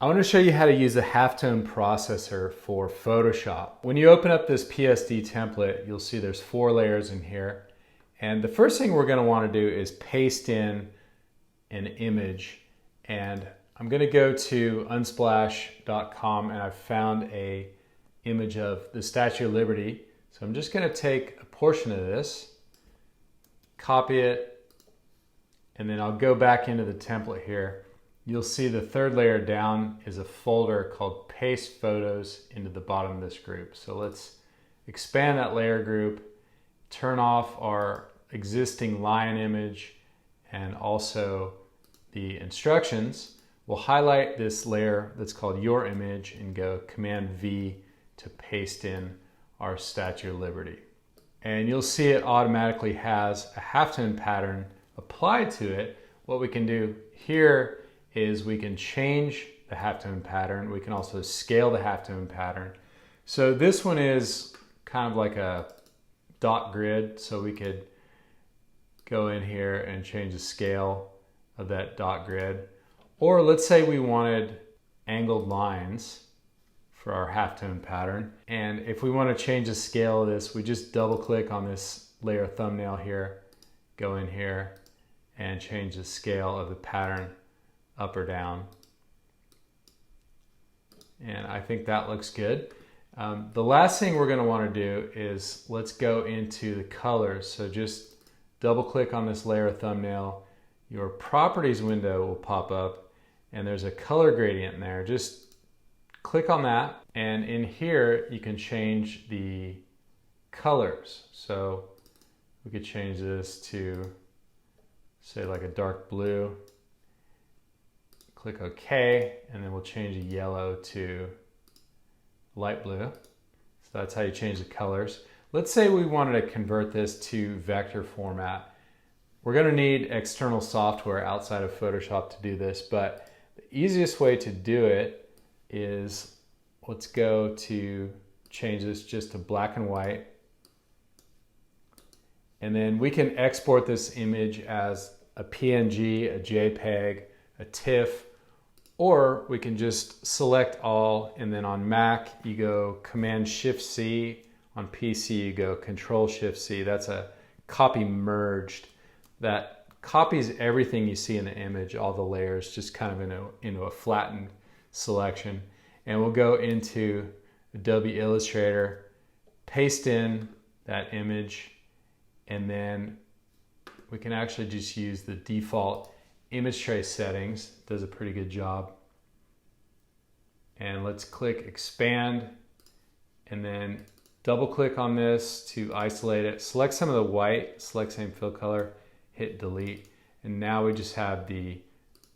I want to show you how to use the Halftone processor for Photoshop. When you open up this PSD template, you'll see there's 4 layers in here. And the first thing we're going to want to do is paste in an image. And I'm going to go to unsplash.com and I've found a image of the Statue of Liberty. So I'm just going to take a portion of this, copy it, and then I'll go back into the template here. You'll see the 3rd layer down is a folder called Paste Photos into the bottom of this group. So let's expand that layer group, turn off our existing lion image and also the instructions. We'll highlight this layer that's called Your Image and go Command V to paste in our Statue of Liberty. And you'll see it automatically has a halftone pattern applied to it. What we can do here is we can change the halftone pattern. We can also scale the halftone pattern. So this one is kind of like a dot grid. So we could go in here and change the scale of that dot grid. Or let's say we wanted angled lines for our halftone pattern. And if we want to change the scale of this, we just double click on this layer thumbnail here, go in here and change the scale of the pattern up or down. And I think that looks good. The last thing we're going to want to do is let's go into the colors. So just double click on this layer thumbnail. Your properties window will pop up and there's a color gradient in there. Just click on that and in here you can change the colors. So we could change this to say like a dark blue. Click OK, and then we'll change the yellow to light blue. So that's how you change the colors. Let's say we wanted to convert this to vector format. We're going to need external software outside of Photoshop to do this, but the easiest way to do it is let's go to change this just to black and white. And then we can export this image as a PNG, a JPEG, a TIFF, or we can just select all, and then on Mac you go Command-Shift-C, on PC you go Control-Shift-C. That's a copy merged. That copies everything you see in the image, all the layers, just kind of into a flattened selection. And we'll go into Adobe Illustrator, paste in that image, and then we can actually just use the default image trace settings. Does a pretty good job. And let's click expand and then double click on this to isolate it. Select some of the white, select same fill color, hit delete. And now we just have the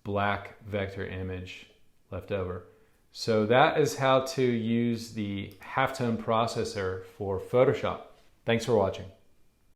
black vector image left over. So that is how to use the Halftone processor for Photoshop. Thanks for watching.